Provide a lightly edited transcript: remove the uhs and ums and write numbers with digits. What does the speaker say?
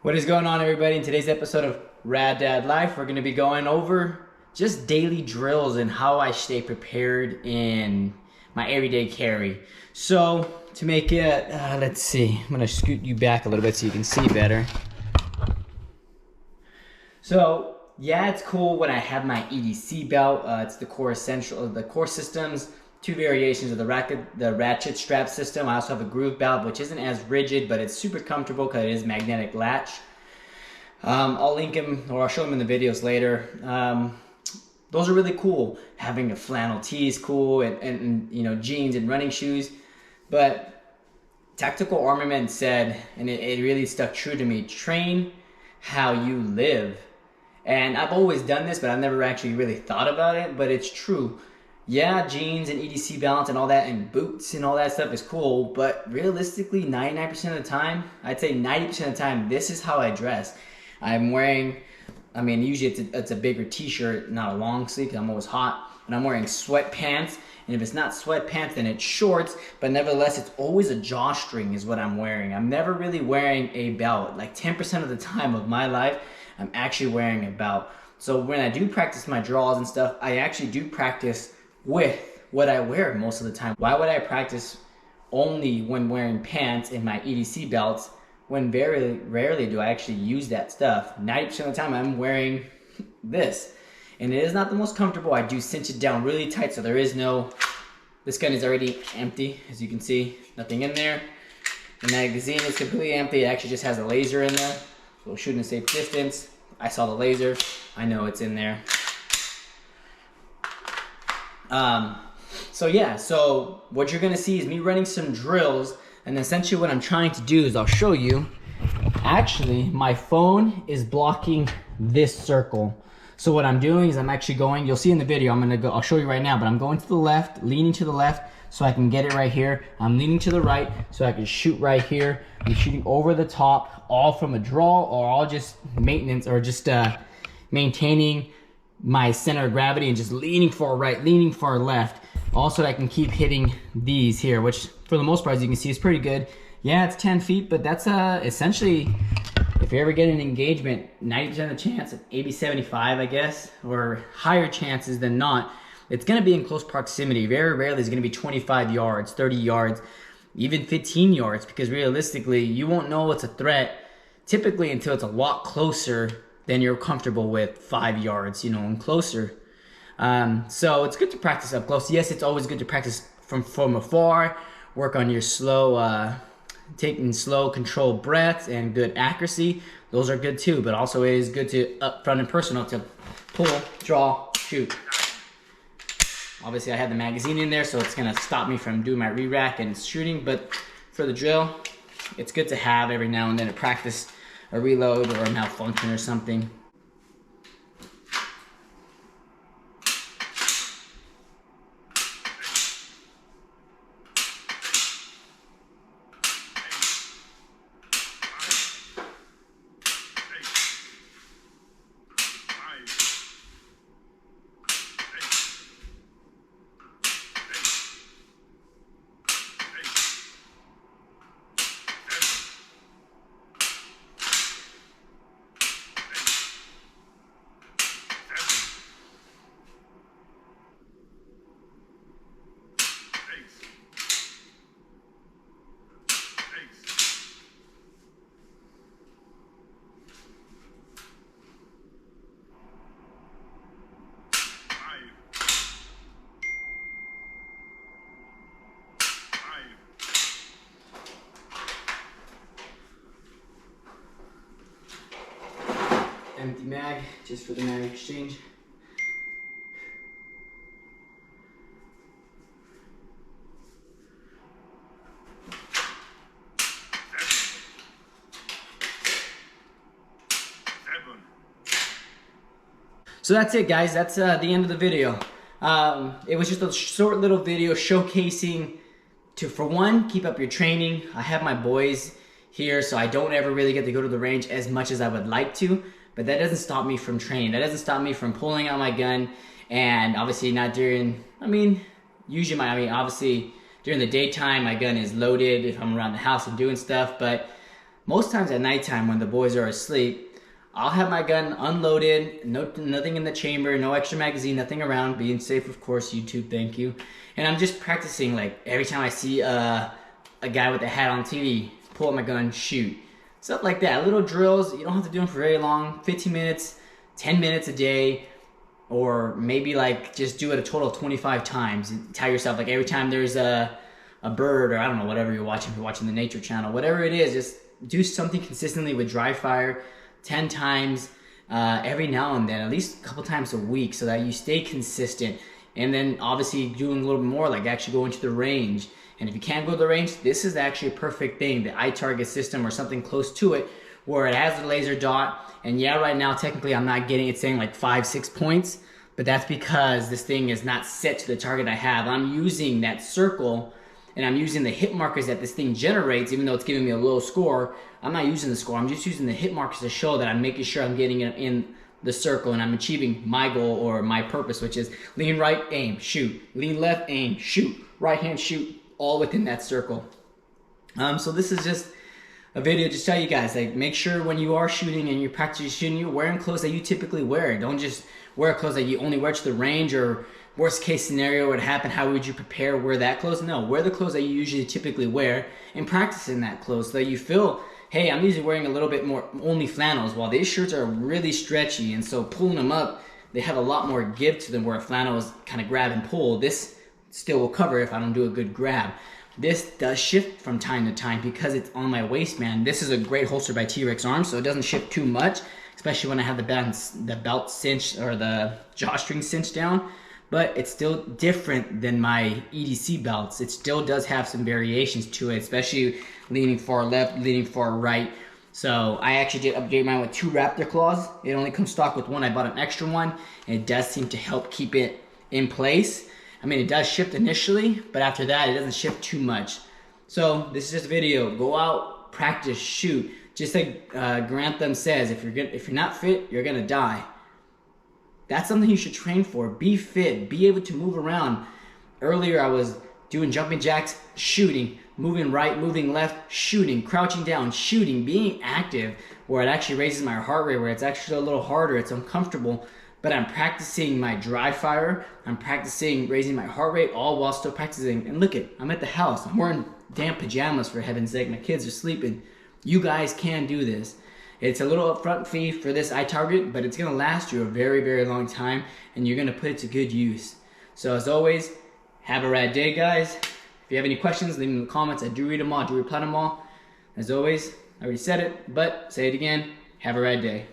What is going on, everybody? In today's episode of Rad Dad Life, we're going to be going over just daily drills and how I stay prepared in my everyday carry. So to make it, let's see, I'm going to scoot you back a little bit so you can see better. So yeah, it's cool when I have my EDC belt. It's the core essential of the core systems. Two variations of the ratchet strap system. I also have a groove belt, which isn't as rigid, but it's super comfortable because it is magnetic latch. I'll link them, or I'll show them in the videos later. Those are really cool. Having a flannel tee is cool, and you know, jeans and running shoes. But Tactical Armament said, and it really stuck true to me, train how you live. And I've always done this, but I've never actually really thought about it, but it's true. Yeah, jeans and EDC balance and all that and boots and all that stuff is cool, but realistically 99% of the time, I'd say 90% of the time, this is how I dress. I'm wearing, usually it's a bigger t-shirt, not a long sleeve because I'm always hot, and I'm wearing sweatpants, and if it's not sweatpants then it's shorts, but nevertheless it's always a drawstring is what I'm wearing. I'm never really wearing a belt. Like 10% of the time of my life, I'm actually wearing a belt. So when I do practice my draws and stuff, I actually do practice with what I wear most of the time. Why would I practice only when wearing pants in my EDC belts when very rarely do I actually use that stuff? 90% of the time I'm wearing this. And it is not the most comfortable. I do cinch it down really tight so there is no, this gun is already empty, as you can see, nothing in there. The magazine is completely empty. It actually just has a laser in there. So shooting a safe distance. I saw the laser, I know it's in there. So what you're gonna see is me running some drills, and essentially what I'm trying to do is I'll show you. Actually, my phone is blocking this circle. So what I'm doing is I'm actually going, you'll see in the video, I'll show you right now, but I'm going to the left, leaning to the left so I can get it right here. I'm leaning to the right so I can shoot right here. I'm shooting over the top, all from a draw or all just maintenance or just maintaining my center of gravity and just leaning far right, leaning far left. Also, I can keep hitting these here, which for the most part, as you can see, is pretty good. Yeah, it's 10 feet, but that's essentially, if you ever get an engagement, 90% of the chance, maybe 75, I guess, or higher chances than not, it's gonna be in close proximity. Very rarely is gonna be 25 yards, 30 yards, even 15 yards, because realistically, you won't know it's a threat typically until it's a lot closer than you're comfortable with 5 yards, and closer. So it's good to practice up close. Yes, it's always good to practice from afar, work on your slow, taking slow controlled breaths and good accuracy. Those are good too, but also it is good to up front and personal to pull, draw, shoot. Obviously I have the magazine in there, so it's gonna stop me from doing my re-rack and shooting, but for the drill, it's good to have every now and then to practice a reload or a malfunction or something. Empty mag, just for the mag exchange. So that's it, guys. That's the end of the video. It was just a short little video showcasing to, for one, keep up your training. I have my boys here, so I don't ever really get to go to the range as much as I would like to. But that doesn't stop me from training. That doesn't stop me from pulling out my gun, and obviously not during, obviously during the daytime my gun is loaded if I'm around the house and doing stuff, but most times at nighttime when the boys are asleep, I'll have my gun unloaded, nothing in the chamber, no extra magazine, nothing around, being safe, of course, YouTube, thank you. And I'm just practicing, like, every time I see a guy with a hat on TV, pull out my gun, shoot. Stuff like that, little drills. You don't have to do them for very long, 15 minutes, 10 minutes a day, or maybe like just do it a total of 25 times. And tell yourself, like, every time there's a bird, or I don't know, whatever you're watching, if you're watching the Nature Channel, whatever it is, just do something consistently with dry fire 10 times every now and then, at least a couple times a week, so that you stay consistent. And then obviously doing a little bit more, like actually going to the range. And if you can't go to the range, this is actually a perfect thing, the iTarget system or something close to it, where it has the laser dot. And yeah, right now technically I'm not getting it saying like 5-6 points, but that's because this thing is not set to the target I have. I'm using that circle, and I'm using the hit markers that this thing generates, even though it's giving me a low score. I'm not using the score, I'm just using the hit markers to show that I'm making sure I'm getting it in the circle and I'm achieving my goal or my purpose, which is lean right, aim, shoot. Lean left, aim, shoot. Right hand, shoot. All within that circle. So this is just a video to tell you guys, like, make sure when you are shooting and you're practicing shooting, you're wearing clothes that you typically wear. Don't just wear clothes that you only wear to the range, or worst case scenario would happen, how would you prepare, wear that clothes? No, wear the clothes that you usually typically wear and practice in that clothes so that you feel, hey, I'm usually wearing a little bit more only flannels, while these shirts are really stretchy, and so pulling them up, they have a lot more give to them, where a flannel is kind of grab and pull. This still will cover if I don't do a good grab. This does shift from time to time because it's on my waistband. This is a great holster by T-Rex Arms, so it doesn't shift too much, especially when I have the belt cinched or the drawstring cinched down. But it's still different than my EDC belts. It still does have some variations to it, especially leaning far left, leaning far right. So I actually did update mine with 2 Raptor claws. It only comes stock with 1. I bought an extra one, and it does seem to help keep it in place. I mean, it does shift initially, but after that, it doesn't shift too much. So this is just a video. Go out, practice, shoot. Just like Grantham says, if you're not fit, you're gonna die. That's something you should train for. Be fit, be able to move around. Earlier, I was doing jumping jacks, shooting, moving right, moving left, shooting, crouching down, shooting, being active, where it actually raises my heart rate, where it's actually a little harder, it's uncomfortable. But I'm practicing my dry fire, I'm practicing raising my heart rate, all while still practicing. And look I'm at the house, I'm wearing damn pajamas, for heaven's sake, my kids are sleeping. You guys can do this. It's a little upfront fee for this iTarget, but it's gonna last you a very, very long time, and you're gonna put it to good use. So as always, have a rad day, guys. If you have any questions, leave them in the comments. I do read them all, I do reply to them all. As always, I already said it, but say it again, have a rad day.